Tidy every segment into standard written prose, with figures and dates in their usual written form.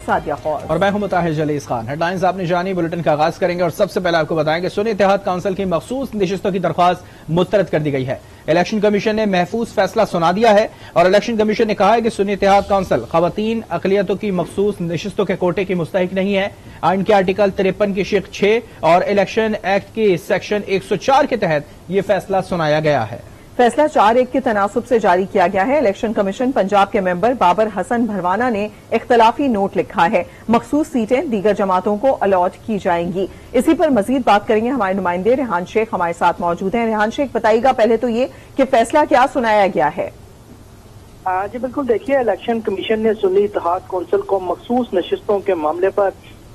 सादिया खौर और मैं हूं मुताहिर जलीस खान। हेडलाइंस आपने जानी, बुलेटिन का आगाज करेंगे और सबसे पहले आपको बताएं कि सुन्नी इत्तेहाद काउंसिल की मखसूस नशिस्तों की दरख्वास्त मुस्तरद कर दी गई है। इलेक्शन कमीशन ने महफूज फैसला सुना दिया है और इलेक्शन कमीशन ने कहा है कि सुन्नी इत्तेहाद काउंसिल खवातीन अकलियतों की मखसूस नशिस्तों के कोटे की मुस्तहिक नहीं है। आइन के आर्टिकल 53 की शिक 6 और इलेक्शन एक्ट के सेक्शन 104 के तहत ये फैसला सुनाया गया है। फैसला 4-1 के तनासुब से जारी किया गया है। इलेक्शन कमीशन पंजाब के मेंबर बाबर हसन भरवाना ने इख्तलाफी नोट लिखा है। मखसूस सीटें दीगर जमातों को अलॉट की जाएंगी। इसी पर मजीद बात करेंगे हमारे नुमाइंदे रेहान शेख हमारे साथ मौजूद हैं। रेहान शेख, बताइएगा पहले तो ये कि फैसला क्या सुनाया गया है। जी बिल्कुल, देखिए, इलेक्शन कमीशन ने सुन्नी इत्तेहाद कौंसिल को मखसूस नशिस्तों के मामले पर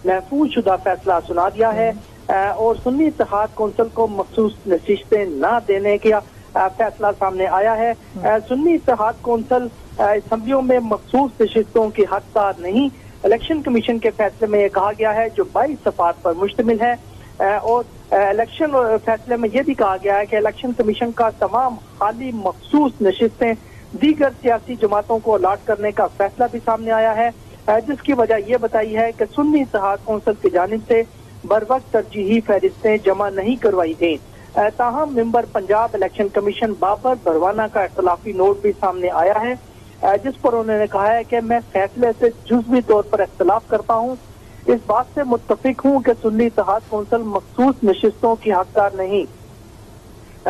महफूज शुदा फैसला सुना दिया है और सुन्नी इत्तेहाद कौंसिल को मखसूस नशिस्तें न देने का फैसला सामने आया है। सुन्नी इत्तेहाद कौंसिल असम्बलियों में मखसूस नशिस्तों की हकदार नहीं। इलेक्शन कमीशन के फैसले में यह कहा गया है जो 22 सफ़ात पर मुश्तमिल है और इलेक्शन फैसले में यह भी कहा गया है कि इलेक्शन कमीशन का तमाम खाली मखसूस नशिस्तें दीगर सियासी जमातों को अलॉट करने का फैसला भी सामने आया है, जिसकी वजह यह बताई है कि सुन्नी इत्तेहाद कौंसिल की जानिब से बरवक्त तरजीही फहरिस्तें जमा नहीं करवाई गई। ताहम member Punjab election commission Babar Bharwana का इख्तलाफी नोट भी सामने आया है, जिस पर उन्होंने कहा है कि मैं फैसले से जुज़वी तौर पर इख्तलाफ करता हूँ। इस बात से मुत्तफिक हूँ कि सुन्नी इत्तेहाद कौंसिल मखसूस नशिस्तों की हकदार नहीं।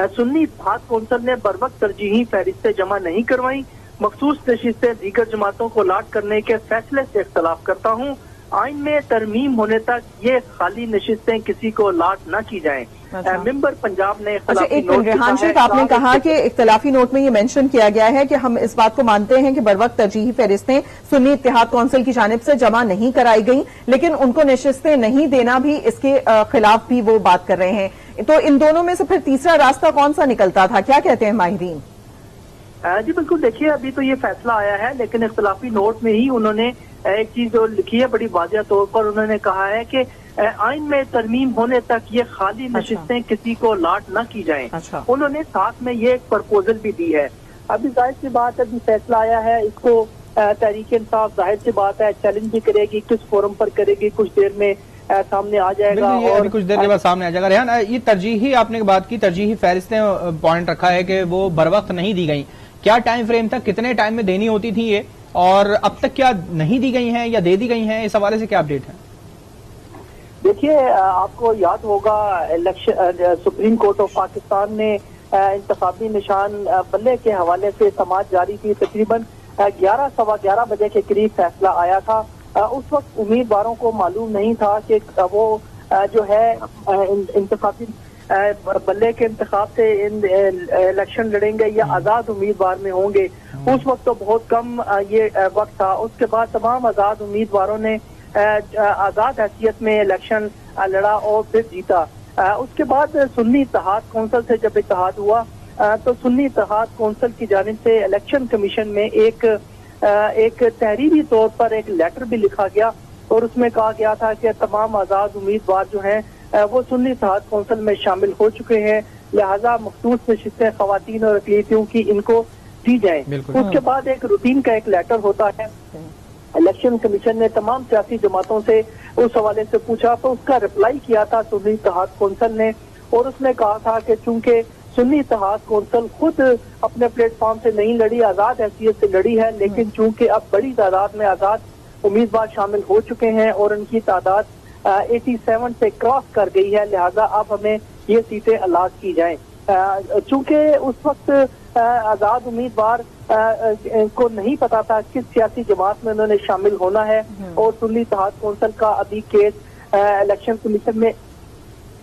सुन्नी इत्तेहाद कौंसिल ने बरवक्त तरजीही फहरिस्तें जमा नहीं करवाई। मखसूस नशिस्तें दीगर जमातों को अलॉट करने के फैसले से इख्तलाफ करता हूँ। आइन में तरमीम होने तक ये खाली नशिस्तें किसी को अलॉट न की जाएं। मेंबर पंजाब ने एक रेहान शेख, आपने कहा कि इख्तलाफी नोट में ये मेंशन किया गया है कि हम इस बात को मानते हैं कि बरवक्त तरजीही फहरिस्तें सुन्नी इत्तेहाद कौंसिल की जानिब से जमा नहीं कराई गई, लेकिन उनको नशिस्तें नहीं देना भी इसके खिलाफ भी वो बात कर रहे हैं। तो इन दोनों में से फिर तीसरा रास्ता कौन सा निकलता था, क्या कहते हैं माहिरीन? जी बिल्कुल, देखिए, अभी तो ये फैसला आया है, लेकिन इख्तलाफी नोट में ही उन्होंने एक चीज जो लिखी है बड़ी वाज़ेह तौर पर, उन्होंने कहा है कि आइन में तरमीम होने तक ये खाली नशिस्तें किसी को अलॉट न की जाएं। उन्होंने साथ में ये एक प्रपोजल भी दी है। अभी जाहिर सी बात है, अभी फैसला आया है, इसको तहरीक इंसाफ जाहिर सी बात है चैलेंज भी करेगी, किस फोरम पर करेगी, कुछ देर में सामने आ जाएगा और कुछ देर के बाद सामने आ जाएगा। रेहान, ये तरजीही आपने बात की, तरजीही फहरिस्तें पॉइंट रखा है कि वो बरवक्त नहीं दी गई। क्या टाइम फ्रेम था, कितने टाइम में देनी होती थी ये, और अब तक क्या नहीं दी गई हैं या दे दी गई हैं, इस हवाले से क्या अपडेट है? देखिए, आपको याद होगा election supreme court of Pakistan ने इंतखाबी निशान बल्ले के हवाले से समाअत जारी की। तकरीबन 11-11:15 बजे के करीब फैसला आया था। उस वक्त उम्मीदवारों को मालूम नहीं था कि वो जो है इंतखाबी बल्ले के इंतखाब से इलेक्शन लड़ेंगे या आजाद उम्मीदवार में होंगे। उस वक्त तो बहुत कम ये वक्त था। उसके बाद तमाम आजाद उम्मीदवारों ने आजाद हैसियत में इलेक्शन लड़ा और फिर जीता। उसके बाद सुन्नी इत्तेहाद कौंसिल से जब इत्तेहाद हुआ तो सुन्नी इत्तेहाद कौंसिल की जानिब से इलेक्शन कमीशन में एक तहरीरी तौर पर एक लेटर भी लिखा गया और उसमें कहा गया था कि तमाम आजाद उम्मीदवार जो हैं वो सुन्नी इत्तेहाद कौंसिल में शामिल हो चुके हैं, लिहाजा मखसूस नशिस्तें खवातीन और अक़लियतियों की इनको दी जाए। उसके बाद एक रूटीन का एक लेटर होता है। इलेक्शन कमीशन ने तमाम सियासी जमातों से उस हवाले से पूछा तो उसका रिप्लाई किया था सुन्नी इत्तेहाद कौंसिल ने, और उसने कहा था कि चूंकि सुन्नी इत्तेहाद कौंसिल खुद अपने प्लेटफॉर्म से नहीं लड़ी, आजाद हैसियत से लड़ी है, लेकिन चूंकि अब बड़ी तादाद में आजाद उम्मीदवार शामिल हो चुके हैं और उनकी तादाद 87 से क्रॉस कर गई है, लिहाजा अब हमें ये सीटें अलॉट की जाएं। चूंकि उस वक्त आजाद उम्मीदवार को नहीं पता था किस सियासी जमात में उन्होंने शामिल होना है और सुन्नी इत्तेहाद कौंसिल का अभी केस इलेक्शन कमीशन में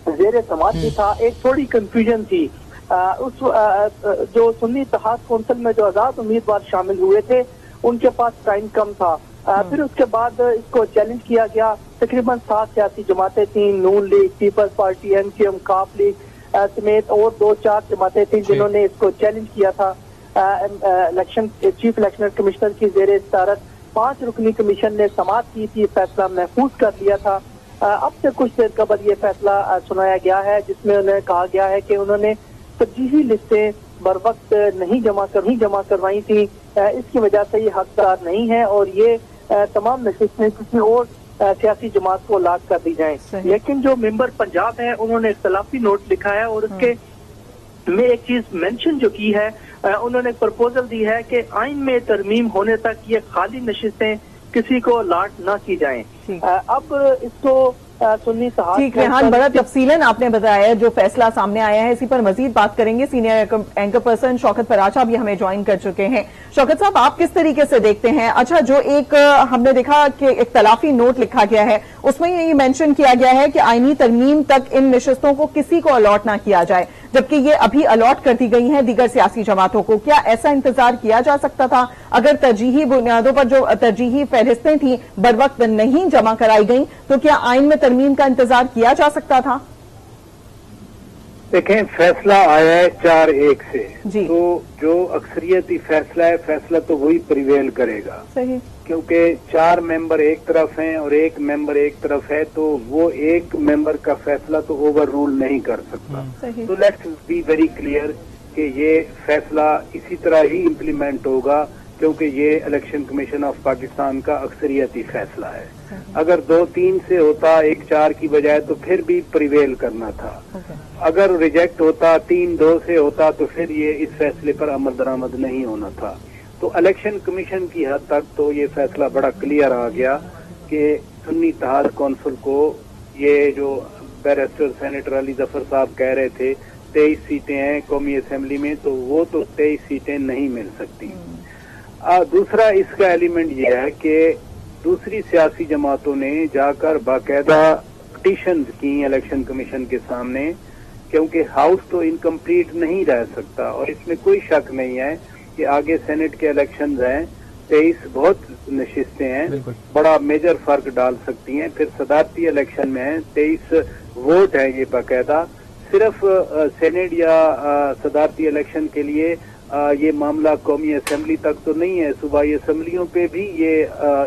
ज़ेरे समाअत भी था, एक थोड़ी कंफ्यूजन थी। जो सुन्नी इत्तेहाद कौंसिल में जो आजाद उम्मीदवार शामिल हुए थे उनके पास टाइम कम था। फिर उसके बाद इसको चैलेंज किया गया। तकरीबन 7 सियासी जमातें थी, नून लीग, पीपल्स पार्टी, एमक्यूएम, काफ लीग समेत और 2-4 जमातें थी जिन्होंने इसको चैलेंज किया था। इलेक्शन चीफ इलेक्शन कमिश्नर की ज़ेरे सदारत 5 रुकनी कमीशन ने समाअत की थी, फैसला महफूज कर लिया था। अब से कुछ देर कबल ये फैसला सुनाया गया है जिसमें उन्हें कहा गया है कि उन्होंने तरजीही लिस्टें बर वक्त नहीं जमा करवाई थी, इसकी वजह से ये हकदार नहीं है और ये तमाम नशिस्तें किसी और सियासी जमात को अलाट कर दी जाएं। लेकिन जो मेंबर पंजाब है उन्होंने इख्तलाफी नोट लिखा है और उसके में एक चीज मेंशन जो की है, उन्होंने एक प्रपोजल दी है कि आइन में तरमीम होने तक ये खाली नशिस्तें किसी को अलाट ना की जाएं। अब इसको सुन्नी इत्तेहाद ठीक रेहान, बड़ा तफसीलन आपने बताया जो फैसला सामने आया है, इसी पर मजीद बात करेंगे। Senior anchor person Shaukat Paracha भी हमें ज्वाइन कर चुके हैं। शौकत साहब, आप किस तरीके से देखते हैं? अच्छा, जो एक हमने देखा कि इख्तलाफी नोट लिखा गया है उसमें ये मेंशन किया गया है कि आईनी तरमीम तक इन नशिस्तों को किसी को अलॉट ना किया जाए, जबकि ये अभी अलॉट कर दी गई हैं दीगर सियासी जमातों को। क्या ऐसा इंतजार किया जा सकता था? अगर तरजीही बुनियादों पर जो तरजीही फहरिस्तें थी बर वक्त नहीं जमा कराई गई तो क्या आइन में तरमीम का इंतजार किया जा सकता था? देखें, फैसला आया है 4-1 से, जी। तो जो अक्सरियती फैसला है, फैसला तो वही प्रिवेल करेगा। सही, क्योंकि 4 मेंबर एक तरफ हैं और 1 मेंबर एक तरफ है, तो वो 1 मेंबर का फैसला तो ओवर रूल नहीं कर सकता। तो लेट्स बी वेरी क्लियर कि ये फैसला इसी तरह ही इम्प्लीमेंट होगा, क्योंकि ये इलेक्शन कमीशन ऑफ पाकिस्तान का अक्सरियती फैसला है। अगर 2-3 से होता 1-4 की बजाय तो फिर भी प्रिवेल करना था। अगर रिजेक्ट होता 3-2 से होता तो फिर ये इस फैसले पर अमल दरामद नहीं होना था। तो इलेक्शन कमीशन की हद तक तो ये फैसला बड़ा क्लियर आ गया कि सुन्नी इत्तेहाद कौंसिल को ये जो बैरिस्टर सेनेटर अली जफर साहब कह रहे थे 23 सीटें हैं कौमी असेंबली में, तो वो तो 23 सीटें नहीं मिल सकती। दूसरा इसका एलिमेंट ये है कि दूसरी सियासी जमातों ने जाकर बाकायदा पिटीशन की इलेक्शन कमीशन के सामने, क्योंकि हाउस तो इनकम्प्लीट नहीं रह सकता और इसमें कोई शक नहीं है कि आगे सेनेट के इलेक्शंस हैं, 23 बहुत नशिस्तें हैं, बड़ा मेजर फर्क डाल सकती हैं। फिर सदारती इलेक्शन में है 23 वोट हैं, ये बाकायदा सिर्फ सेनेट या सदारती इलेक्शन के लिए ये मामला कौमी असेंबली तक तो नहीं है, सूबाई असेंबलियों पे भी ये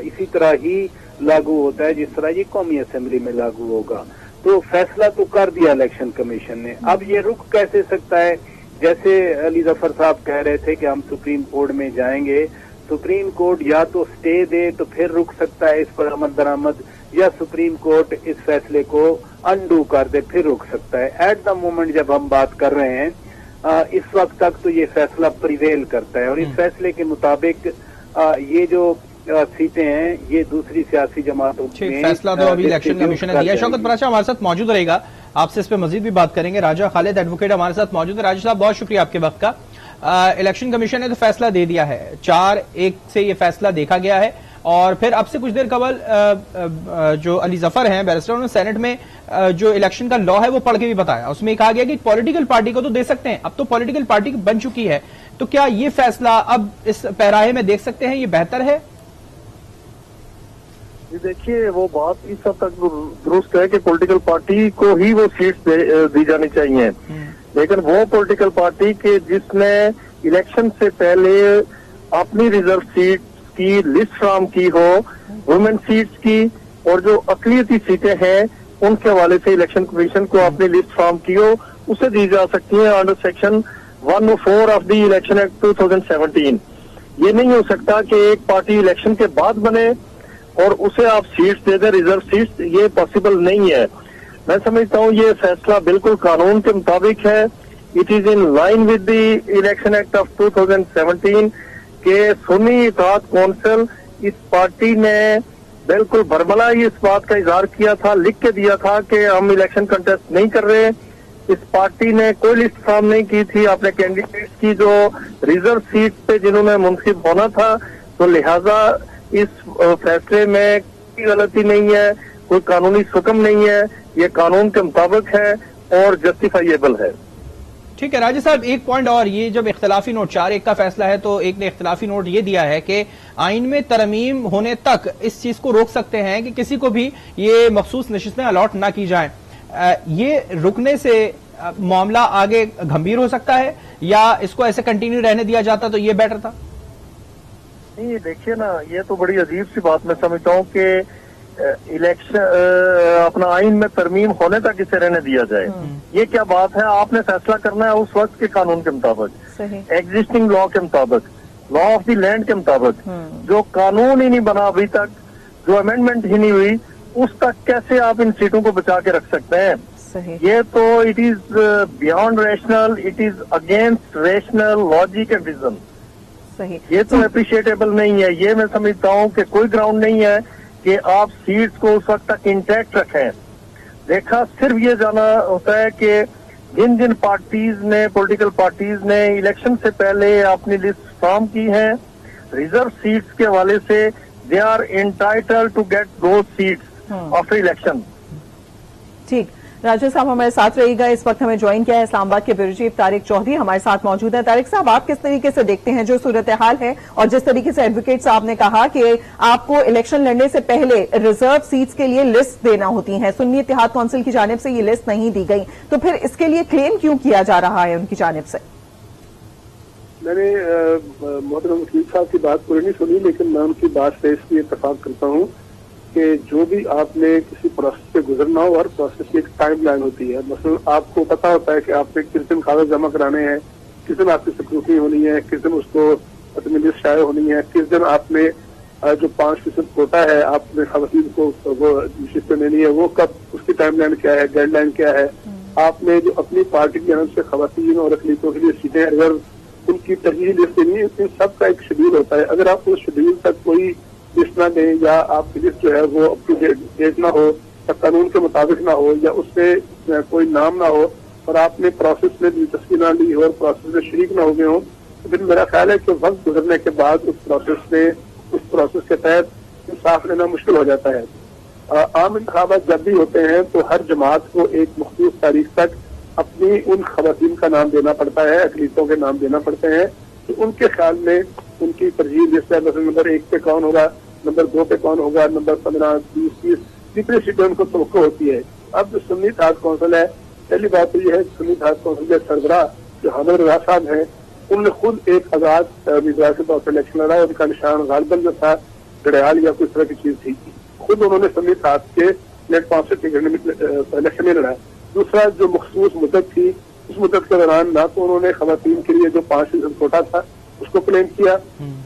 इसी तरह ही लागू होता है जिस तरह ये कौमी असेंबली में लागू होगा। तो फैसला तो कर दिया इलेक्शन कमीशन ने, अब ये रुक कैसे सकता है? जैसे अली जफर साहब कह रहे थे कि हम सुप्रीम कोर्ट में जाएंगे, सुप्रीम कोर्ट या तो स्टे दे तो फिर रुक सकता है इस पर अमल दरामद, या सुप्रीम कोर्ट इस फैसले को अनडू कर दे फिर रुक सकता है। एट द मोमेंट जब हम बात कर रहे हैं इस वक्त तक तो ये फैसला प्रिवेल करता है और इस फैसले के मुताबिक ये जो सीटें हैं ये दूसरी सियासी जमातों में फैसला तो अभी इलेक्शन कमीशन ने दिया। शौकत पराचा हमारे साथ मौजूद रहेगा, आपसे इस पर मजीद भी बात करेंगे। राजा खालिद एडवोकेट हमारे साथ मौजूद है। राजा साहब, बहुत शुक्रिया आपके वक्त का। इलेक्शन कमीशन ने तो फैसला दे दिया है, 4-1 से ये फैसला देखा गया है और फिर अब से कुछ देर कबल जो अली जफर हैं बैरिस्टर, उन्होंने सेनेट में जो इलेक्शन का लॉ है वो पढ़ के भी बताया। उसमें कहा गया कि पॉलिटिकल पार्टी को तो दे सकते हैं, अब तो पॉलिटिकल पार्टी बन चुकी है, तो क्या ये फैसला अब इस पैराहे में देख सकते हैं, ये बेहतर है? देखिए, वो बात इस हद तक दुरुस्त है कि पॉलिटिकल पार्टी को ही वो सीट्स दी जानी चाहिए, लेकिन वो पॉलिटिकल पार्टी के जिसने इलेक्शन से पहले अपनी रिजर्व सीट की लिस्ट फ्राम की हो, वुमेन सीट्स की, और जो अकलियती सीटें हैं उनके हवाले से इलेक्शन कमीशन को अपनी लिस्ट फ्राम की हो, उसे दी जा सकती है under section 104 of the election act 2017। ये नहीं हो सकता कि एक पार्टी इलेक्शन के बाद बने और उसे आप सीट्स दे दें, रिजर्व सीट्स, ये पॉसिबल नहीं है। मैं समझता हूँ ये फैसला बिल्कुल कानून के मुताबिक है। It is in line with the election act of 2017 के सुन्नी इत्तेहाद कौंसिल, इस पार्टी ने बिल्कुल बरमला ही इस बात का इजहार किया था, लिख के दिया था कि हम इलेक्शन कंटेस्ट नहीं कर रहे। इस पार्टी ने कोई लिस्ट फॉर्म नहीं की थी अपने कैंडिडेट्स की जो रिजर्व सीट पे जिन्होंने मुंतखब होना था, तो लिहाजा इस फैसले में कोई गलती नहीं है, कोई कानूनी हुक्म नहीं है, ये कानून के मुताबिक है और जस्टिफाइएबल है। ठीक है राजा साहब, एक पॉइंट और, ये जब इख्तलाफी नोट 4-1 का फैसला है तो एक ने इख्तलाफी नोट ये दिया है कि आइन में तरमीम होने तक इस चीज को रोक सकते हैं कि किसी को भी ये मखसूस नशिस्तें अलॉट ना की जाएं। ये रुकने से मामला आगे गंभीर हो सकता है या इसको ऐसे कंटिन्यू रहने दिया जाता तो ये बेटर था? नहीं, देखिए ना, ये तो बड़ी अजीब सी बात मैं समझता हूँ कि इलेक्शन अपना आइन में तरमीम होने तक इसे रहने दिया जाए। ये क्या बात है? आपने फैसला करना है उस वक्त के कानून के मुताबिक, एग्जिस्टिंग लॉ के मुताबिक। लॉ ऑफ द लैंड के मुताबिक जो कानून ही नहीं बना अभी तक, जो अमेंडमेंट ही नहीं हुई, उस तक कैसे आप इन सीटों को बचा के रख सकते हैं? सही। ये तो it is beyond rational, it is against rational logic and vision. सही। ये तो अप्रिशिएटेबल नहीं है। ये मैं समझता हूँ कि कोई ग्राउंड नहीं है कि आप सीट्स को उस वक्त तक इंटैक्ट रखें। देखा सिर्फ ये जाना होता है कि जिन जिन पार्टीज ने, पॉलिटिकल पार्टीज ने इलेक्शन से पहले अपनी लिस्ट फॉर्म की है, रिजर्व सीट्स के हवाले से they are entitled to get those seats after election. ठीक, राजेश साहब हमारे साथ रहिएगा। इस वक्त हमें ज्वाइन किया है इस्लामाबाद के ब्यूरो चीफ तारिक चौधरी हमारे साथ मौजूद है। तारिक साहब, आप किस तरीके से देखते हैं जो सूरत हाल है, और जिस तरीके से एडवोकेट साहब ने कहा कि आपको इलेक्शन लड़ने से पहले रिजर्व सीट्स के लिए लिस्ट देना होती है, सुन्नी इत्तेहाद काउंसिल की जानिब से ये लिस्ट नहीं दी गई, तो फिर इसके लिए क्लेम क्यों किया जा रहा है उनकी जानिब से? मैंने मोहतरम वकील साहब की बात पूरी नहीं सुनी, लेकिन मैं उनकी बात से इसलिए इत्तेफाक करता हूँ कि जो भी आपने किसी प्रोसेस से गुजरना हो, हर प्रोसेस की एक टाइम लाइन होती है। मतलब आपको पता होता है कि आपने किस दिन कागज जमा कराने हैं, किस दिन आपकी स्क्रूटनी होनी है, किस दिन उसको अपनी लिस्ट शाये होनी है, किस दिन आपने जो 5% कोटा है आपने खवातीन को वो शिफ्ट लेनी है, वो कब, उसकी टाइम लाइन क्या है, गाइड लाइन क्या है। आपने जो अपनी पार्टी की तरफ से खवातीन और अकलीतों के लिए सीटें अगर उनकी तरजीह लिस्ट देनी है, इन सब का एक शेड्यूल होता है। अगर आप उस शेड्यूल तक कोई लिस्ट ना दें, या आपकी लिस्ट जो है वो अपनी डेट ना हो, या कानून के मुताबिक ना हो, या उससे कोई नाम ना हो, और आपने प्रोसेस में दिलचस्पी ना ली हो और प्रोसेस में शरीक ना हो गए हो, तो फिर मेरा ख्याल है कि वक्त गुजरने के बाद उस प्रोसेस के तहत इंसाफ लेना मुश्किल हो जाता है। आम इंतखाबात जब भी होते हैं तो हर जमात को एक मखसूस तारीख तक अपनी उन खवातीन का नाम देना पड़ता है, अकलीतों के नाम देना पड़ते हैं, तो उनके ख्याल में उनकी तरजीह लिस्ट है। मतलब नंबर 1 पे कौन होगा, नंबर 2 पे कौन होगा, नंबर 15, 20, 30 जितनी सीटें उनको तवक्को होती है। अब जो सुन्नी इत्तेहाद काउंसिल है, पहली बात तो ये है सुन्नी इत्तेहाद काउंसिल के सरबराह जो हामिद रजा साहब हैं, उन्होंने खुद एक आजाद उम्मीदवार के तौर पर इलेक्शन लड़ा, उनका निशान गालिबन जो था घड़ियाल या कुछ तरह की चीज थी। खुद उन्होंने सुन्नी इत्तेहाद के प्लेटफॉर्म से टिकट में इलेक्शन नहीं लड़ा। दूसरा जो मखसूस मुद्दत थी, उस मुद्दत के दौरान ना तो उन्होंने खवातीन के लिए जो 5% कोटा था उसको क्लेम किया,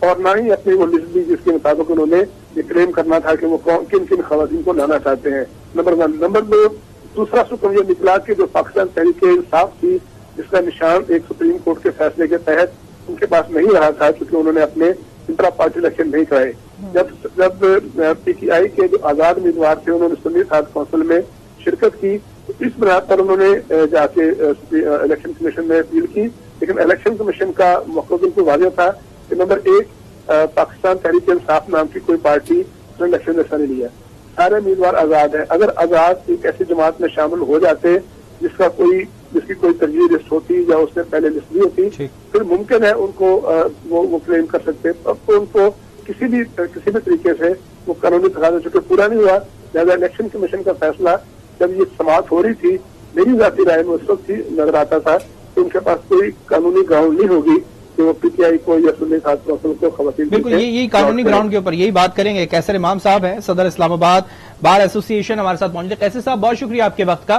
और ना ही अपनी वो लिस्ट दी जिसके मुताबिक उन्होंने ये क्लेम करना था कि वो किन किन खवातीन को लाना चाहते हैं। नंबर 1। नंबर 2, दूसरा सुकम ये निकला कि जो पाकिस्तान तहरीक-ए-इंसाफ थी, जिसका निशान एक सुप्रीम कोर्ट के फैसले के तहत उनके पास नहीं रहा था, क्योंकि उन्होंने अपने इंट्रा पार्टी इलेक्शन नहीं कराए। जब PTI के जो आजाद उम्मीदवार थे उन्होंने सुन्नी इत्तेहाद काउंसिल में शिरकत की, तो इस बुनियाद पर उन्होंने जाके इलेक्शन कमीशन में अपील की, लेकिन इलेक्शन कमीशन का मौक़िफ़ बिल्कुल वाज़ेह था कि नंबर 1 पाकिस्तान तहरीक-ए-इंसाफ नाम की कोई पार्टी ने इलेक्शन में हिस्सा नहीं लिया। सारे उम्मीदवार आजाद हैं। अगर आजाद एक ऐसी जमात में शामिल हो जाते जिसकी कोई तरजीह लिस्ट होती या उसने पहले लिस्ट दी होती, फिर मुमकिन है उनको वो क्लेम कर सकते। अब तो उनको किसी भी तरीके से वो कानूनी तकाज़ा चूंकि पूरा नहीं हुआ, लिहाजा इलेक्शन कमीशन का फैसला जब ये समाअत हो रही थी, मेरी ज़ाती राय में उस वक्त ही नजर आता था कि उनके पास कोई कानूनी ग्राउंड नहीं होगी कि वो PTI को या सुन्नी इत्तेहाद काउंसिल को खवातीन। बिल्कुल, यही कानूनी ग्राउंड के ऊपर यही बात करेंगे। कैसर इमाम साहब हैं, सदर इस्लामाबाद बार एसोसिएशन, हमारे साथ मौजूद है। कैसर साहब, बहुत शुक्रिया आपके वक्त का।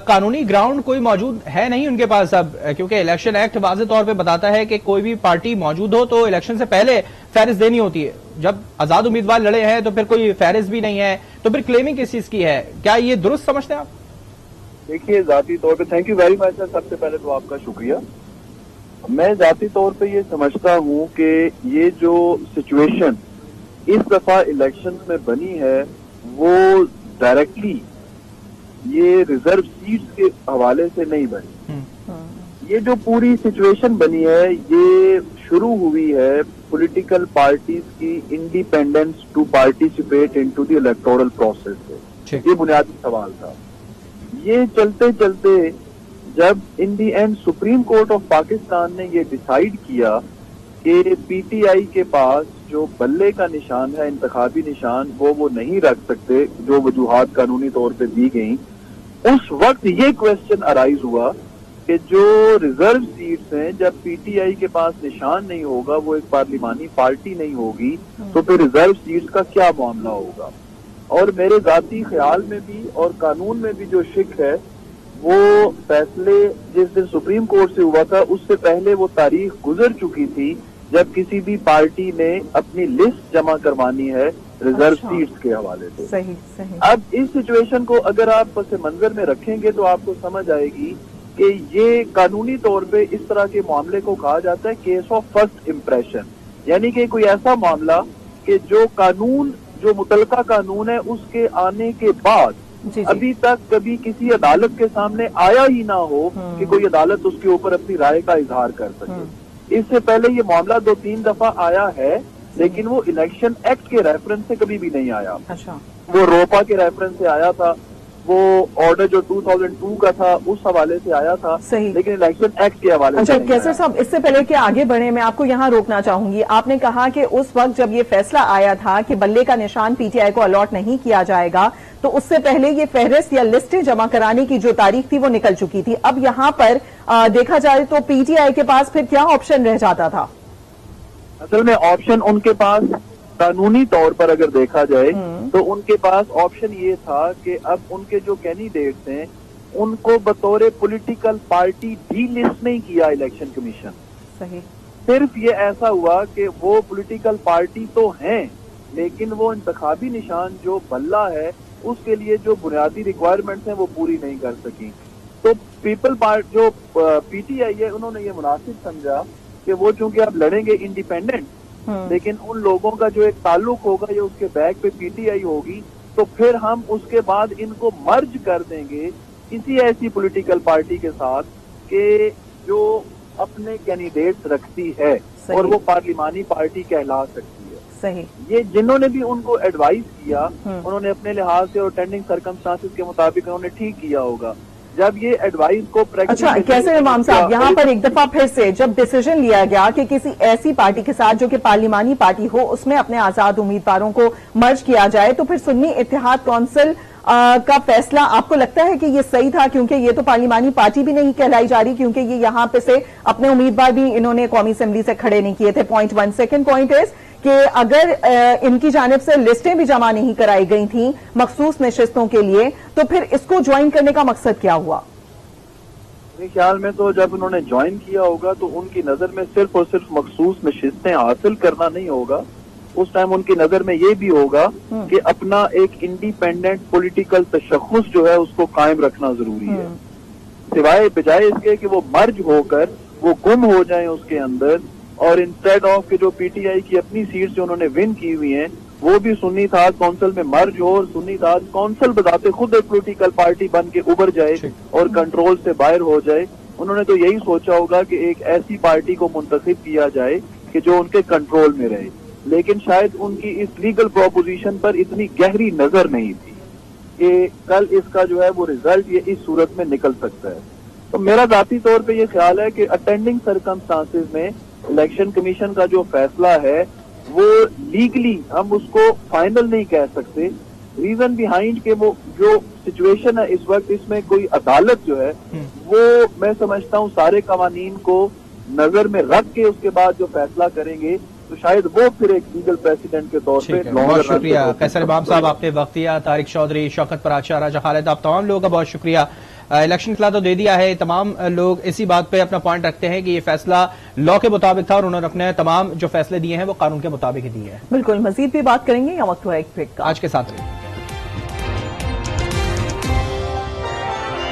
कानूनी ग्राउंड कोई मौजूद है नहीं उनके पास अब, क्योंकि इलेक्शन एक्ट वाज़ेह तौर पे बताता है कि कोई भी पार्टी मौजूद हो तो इलेक्शन से पहले फहरिस्त देनी होती है। जब आजाद उम्मीदवार लड़े हैं तो फिर कोई फहरिस्त भी नहीं है, तो फिर क्लेमिंग किस चीज की है? क्या ये दुरुस्त समझते हैं आप? देखिए, जाती तौर पे thank you very much sir, सबसे पहले तो आपका शुक्रिया। मैं जाती तौर पे ये समझता हूँ कि ये जो सिचुएशन इस दफा इलेक्शन में बनी है वो डायरेक्टली ये रिजर्व सीट्स के हवाले से नहीं बनी। ये जो पूरी सिचुएशन बनी है ये शुरू हुई है पॉलिटिकल पार्टीज की independence to participate into the electoral process से। ये बुनियादी सवाल था। ये चलते चलते जब in the end supreme court of Pakistan ने ये डिसाइड किया कि PTI के पास जो बल्ले का निशान है, इंतखाबी निशान, वो नहीं रख सकते जो वजूहात कानूनी तौर पे दी गई, उस वक्त ये क्वेश्चन अराइज हुआ कि जो रिजर्व सीट्स हैं, जब PTI के पास निशान नहीं होगा, वो एक पार्लिमानी पार्टी नहीं होगी, तो फिर रिजर्व सीट्स का क्या मामला होगा। और मेरे जाती ख्याल में भी और कानून में भी जो शिक है, वो फैसले जिस दिन सुप्रीम कोर्ट से हुआ था उससे पहले वो तारीख गुजर चुकी थी جب کسی بھی پارٹی نے اپنی لسٹ جمع کروانی ہے ریزرو سیٹس کے حوالے سے. صحیح. اب اس سچویشن کو اگر آپ پس منظر میں رکھیں گے تو آپ کو سمجھ آئے گی کہ یہ قانونی طور پہ اس طرح کے معاملے کو کہا جاتا ہے کیس آف فرسٹ امپریشن، یعنی کہ کوئی ایسا معاملہ کہ جو قانون، جو متعلقہ قانون ہے اس کے آنے کے بعد ابھی تک کبھی کسی عدالت کے سامنے آیا ہی نہ ہو کہ کوئی عدالت اس کے اوپر اپنی رائے کا اظہار کر سکے. اس سے پہلے یہ معاملہ 2-3 دفعہ آیا ہے، لیکن وہ الیکشن ایکٹ کے ریفرنس سے کبھی بھی نہیں آیا. وہ روپا کے ریفرنس سے آیا تھا، وہ آرڈر جو 2002 کا تھا اس حوالے سے آیا تھا، لیکن الیکشن ایکٹ کے حوالے سے. کیسر صاحب، اس سے پہلے کہ آگے بڑھیں میں آپ کو یہاں روکنا چاہوں گی. آپ نے کہا کہ اس وقت جب یہ فیصلہ آیا تھا کہ بلے کا نشان پی ٹی آئی کو الاٹ نہیں کیا جائے گا تو اس سے پہلے یہ فہرست یا لسٹیں جمع کرانے کی جو تاریخ تھی وہ نکل چکی تھی. اب یہاں پر دیکھا جائے تو پی ٹی آئی کے پاس پھر کیا آپشن رہ جاتا تھا؟ اصل میں آپشن ان کے پاس قانونی طور پر اگر دیکھا جائے تو ان کے پاس آپشن یہ تھا کہ اب ان کے جو کینڈیڈیٹس ہیں ان کو بطور پولیٹیکل پارٹی ڈی لسٹ نہیں کیا الیکشن کمیشن. صحیح. صرف یہ ایسا ہوا کہ وہ پولیٹیکل پارٹی تو ہیں لیکن وہ انتخابی نشان جو بلہ ہے اس کے لیے جو بنیادی ریکوائرمنٹس ہیں وہ پوری نہیں کر سکی. تو پیپل پارٹی جو پی ٹی آئی ہے انہوں نے یہ مناسب سمجھا کہ وہ چونکہ اب لڑیں گے انڈیپینڈنٹ، لیکن ان لوگوں کا جو ایک تعلق ہوگا یا اس کے بیک پہ پی ٹی آئی ہوگی تو پھر ہم اس کے بعد ان کو مرج کر دیں گے کسی ایسی پولیٹیکل پارٹی کے ساتھ کہ جو اپنے کینڈیڈیٹس رکھتی ہے اور وہ پارلیمانی پارٹی کہلا سکتی ہے. صحیح. یہ جنہوں نے بھی ان کو ایڈوائز کیا انہوں نے اپنے لحاظ سے اور ٹینڈنگ سرکمسٹانسز کے مطابق انہوں نے ٹھیک کیا ہوگا. جب یہ ایڈوائز کو اچھا کیسے امام صاحب یہاں پر ایک دفعہ پھر سے جب ڈیسیژن لیا گیا کہ کسی ایسی پارٹی کے ساتھ جو کہ پارلیمانی پارٹی ہو اس میں اپنے آزاد امیدواروں کو مرج کیا جائے تو پھر سنی اتحاد کونسل کا فیصلہ آپ کو لگتا ہے کہ یہ صحیح تھا؟ کیونکہ یہ تو پارلیمانی پارٹی بھی نہیں کہلائی جا رہی کیونکہ یہ یہاں پہ سے اپنے امیدوار بھی انہوں نے قومی اسمبلی سے کھڑے نہیں کیے تھے. پوائنٹ 1. سیکنڈ پوائنٹ از کہ اگر ان کی جانب سے لسٹیں بھی جمع نہیں کرائی گئی تھیں مخصوص نشستوں کے لیے تو پھر اس کو جوائن کرنے کا مقصد کیا ہوا؟ میرے خیال میں تو جب انہوں نے جوائن کیا ہوگا تو ان کی نظر میں صرف اور صرف مخصوص نشستیں حاصل کرنا نہیں ہوگا، اس ٹائم ان کی نظر میں یہ بھی ہوگا کہ اپنا ایک انڈیپینڈنٹ پولیٹیکل تشخص جو ہے اس کو قائم رکھنا ضروری ہے، سوائے بجائے اس کے کہ وہ مرج ہو کر وہ گم ہو جائیں اس کے اندر. اور انسٹیڈ آف کہ جو پی ٹی آئی کی اپنی سیٹس جو انہوں نے ون کی ہوئی ہیں وہ بھی سنی اتحاد کونسل میں مرج ہو اور سنی اتحاد کونسل بذات خود ایک پولیٹیکل پارٹی بن کے ابھر جائے اور کنٹرول سے باہر ہو جائے. انہوں نے تو یہی سوچا ہوگا کہ ایک ایسی پارٹی کو منتخب کیا جائے کہ جو ان کے کنٹرول میں رہے، لیکن شاید ان کی اس لیگل پروپوزیشن پر اتنی گہری نظر نہیں تھی کہ کل اس کا جو ہے وہ ریزلٹ یہ اس صورت میں نکل سکتا ہے. تو میرا ذاتی طور پہ یہ خیال ہے کہ اٹینڈنگ سرکمسٹانسز میں الیکشن کمیشن کا جو فیصلہ ہے وہ لیگلی ہم اس کو فائنل نہیں کہہ سکتے. ریزن بیہائنڈ کہ وہ جو سچویشن ہے اس وقت اس میں کوئی عدالت جو ہے وہ میں سمجھتا ہوں سارے قوانین کو نظر میں رکھ کے اس کے بعد جو فیصلہ کریں گے تو شاید وہ پھر ایک لیگل پریسیڈنٹ کے طور پہ. بہت شکریہ قیصر امام صاحب، آپ نے وقت دیا. طارق چودھری، شوکت پراچا، راجہ خالد، آپ تمام لوگوں کا بہت شکریہ. الیکشن اطلاع تو دے دیا ہے، تمام لوگ اسی بات پہ اپنا پوائنٹ رکھتے ہیں کہ یہ فیصلہ لا کے مطابق تھا اور انہوں نے اپنے تمام جو فیصلے دیے ہیں وہ قانون کے مطابق ہی دیے ہیں. بالکل، مزید بھی بات کریں گے یا وقت ہوا ایک بریک کا. آج کے ساتھ